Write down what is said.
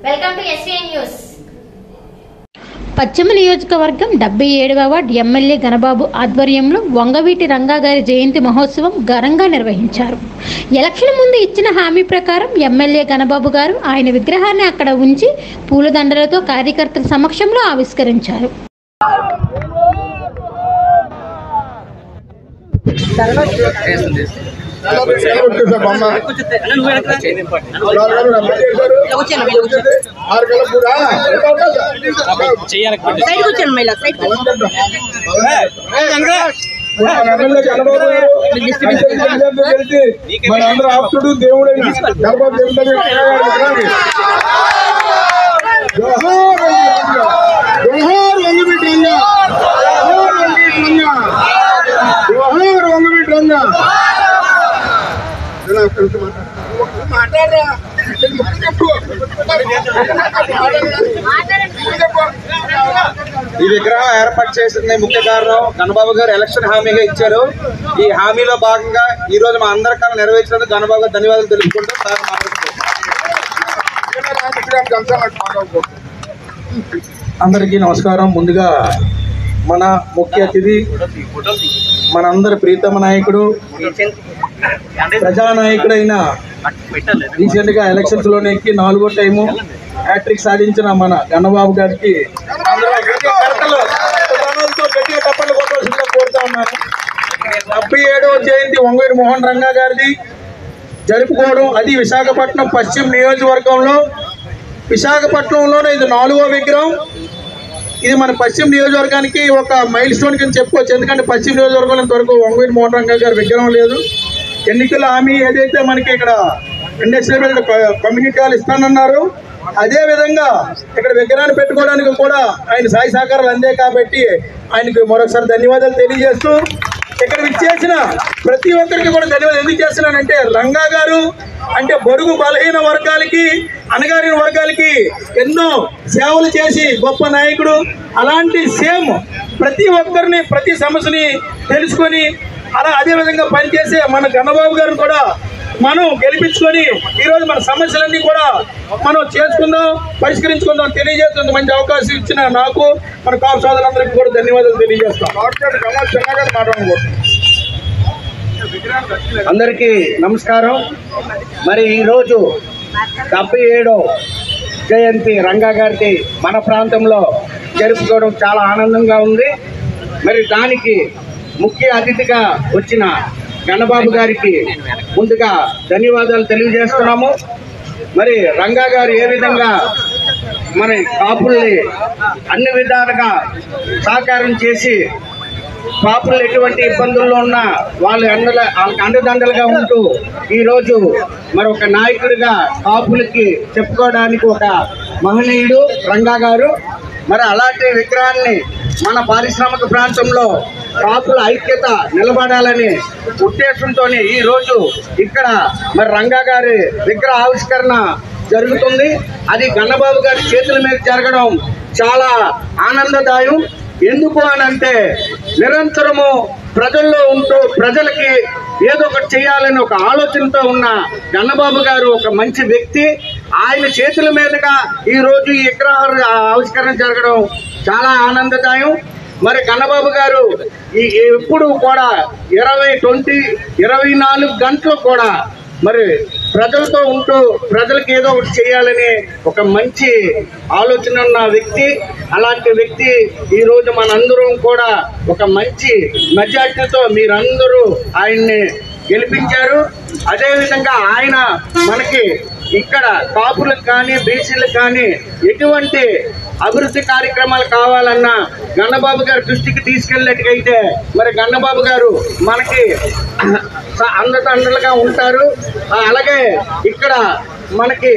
Welcome to SVN news. పశ్చిమ నియోజకవర్గం 77వ ward MLA Ganababu ఆధ్వర్యంలో వంగవీటి రంగా గారి జయంతి మహోత్సవం ఘనంగా నిర్వహించారు. ఎలక్షన్ ముందు ఇచ్చిన హామీ ప్రకారం ఎమ్మెల్యే గణబాబు గారు ఆయన విగ్రహాన్ని అక్కడ ఉంచి పూలదండలతో కార్యకర్తల సమక్షంలో ఆవిష్కరించారు. మనందరూ ఆప్తుడు దేవుడైన ఈ విగ్రహం ఏర్పాటు చేసింది ముఖ్య కారణం గణబాబు గారు ఎలక్షన్ హామీగా ఇచ్చారు. ఈ హామీలో భాగంగా ఈ రోజు మా అందరి కళ నెరవేర్చినందుకు గణబాబు గారు ధన్యవాదాలు తెలుపుకుంటూ అందరికీ నమస్కారం. ముందుగా మన ముఖ్య అతిథి మనందరి ప్రీతమ నాయకుడు ప్రజానాయకుడైన రీసెంట్ గా ఎలక్షన్స్ లోనే ఎక్కి 4వ టైము హ్యాట్రిక్ సాధించిన మన గణబాబు గారికి కోరుతా ఉన్నాను. 77వ జయంతి వంగవీటి మోహన్ రంగా గారిది జరుపుకోవడం, అది విశాఖపట్నం పశ్చిమ నియోజకవర్గంలో. విశాఖపట్నంలోనే ఇది 4వ విగ్రహం. ఇది మన పశ్చిమ నియోజకవర్గానికి ఒక మైల్ స్టోన్ కింద చెప్పుకోవచ్చు. ఎందుకంటే పశ్చిమ నియోజకవర్గంలో ఇంతవరకు వంగవీటి మోహన్ రంగా గారి విగ్రహం లేదు. ఎన్నికల హామీ ఏదైతే మనకి ఇక్కడ ఇండస్ట్రియల్ కమ్యూనిటీ హాల్ ఇస్తానన్నారు, అదే విధంగా ఇక్కడ విగ్రహాన్ని పెట్టుకోవడానికి కూడా ఆయన సాయి సహకారాలు అందే కాబట్టి ఆయనకి మరొకసారి ధన్యవాదాలు తెలియజేస్తూ, ఇక్కడ విచ్చేసిన ప్రతి ఒక్కరికి కూడా ధన్యవాదాలు ఎందుకు చేస్తున్నానంటే, రంగా గారు అంటే బడుగు బలహీన వర్గాలకి, అణగారిన వర్గాలకి ఎన్నో సేవలు చేసి గొప్ప నాయకుడు. అలాంటి సేమ్ ప్రతి ఒక్కరిని ప్రతి సమస్యని తెలుసుకొని అదే విధంగా పనిచేసే మన గణబాబు గారిని కూడా మనం గెలిపించుకొని ఈరోజు మన సమస్యలన్నీ కూడా మనం చేసుకుందాం, పరిష్కరించుకుందాం తెలియజేస్తుంది. మంచి అవకాశం ఇచ్చిన నాకు, మన కాపు సోదరులందరికీ కూడా ధన్యవాదాలు తెలియజేస్తాం. అందరికీ నమస్కారం. మరి ఈరోజు 77వ జయంతి రంగా గారికి మన ప్రాంతంలో జరుపుకోవడం చాలా ఆనందంగా ఉంది. మరి దానికి ముఖ్య అతిథిగా వచ్చిన గణబాబు గారికి ముందుగా ధన్యవాదాలు తెలియజేస్తున్నాము. మరి రంగా గారు ఏ విధంగా మన కాపుల్ని అన్ని విధాలుగా సహకారం చేసి కాపులు ఎటువంటి ఇబ్బందుల్లో ఉన్నా వాళ్ళకి అండదండలుగా ఉంటూ ఈరోజు మరి ఒక నాయకుడిగా కాపులకి చెప్పుకోవడానికి ఒక మహనీయుడు రంగా గారు. మరి అలాంటి విగ్రహాన్ని మన పారిశ్రామిక ప్రాంతంలో కాపుల ఐక్యత నిలబడాలని ఉద్దేశంతో ఈరోజు ఇక్కడ మరి రంగా గారి విగ్రహ ఆవిష్కరణ జరుగుతుంది. అది గణబాబు గారి చేతుల మీద జరగడం చాలా ఆనందదాయం. ఎందుకు అనంటే, నిరంతరము ప్రజల్లో ఉంటూ ప్రజలకి ఏదో ఒకటి చేయాలని ఒక ఆలోచనతో ఉన్న గణబాబు గారు ఒక మంచి వ్యక్తి. ఆయన చేతుల మీదుగా ఈరోజు ఈ విగ్రహ ఆవిష్కరణ జరగడం చాలా ఆనందదాయం. మరి గణబాబు గారు ఎప్పుడు కూడా 24 గంటలు కూడా మరి ప్రజలతో ఉంటూ ప్రజలకు ఏదో ఒకటి చేయాలని ఒక మంచి ఆలోచన ఉన్న వ్యక్తి. అలాంటి వ్యక్తి ఈరోజు మనందరం కూడా ఒక మంచి మెజార్టీతో మీరందరూ ఆయన్ని గెలిపించారు. అదేవిధంగా ఆయన మనకి ఇక్కడ కాపులకు కానీ బీసీలకు కానీ ఎటువంటి అభివృద్ధి కార్యక్రమాలు కావాలన్నా గణబాబు గారి దృష్టికి తీసుకెళ్ళినట్టుగైతే మరి గణబాబు గారు మనకి అండదండలుగా ఉంటారు. అలాగే ఇక్కడ మనకి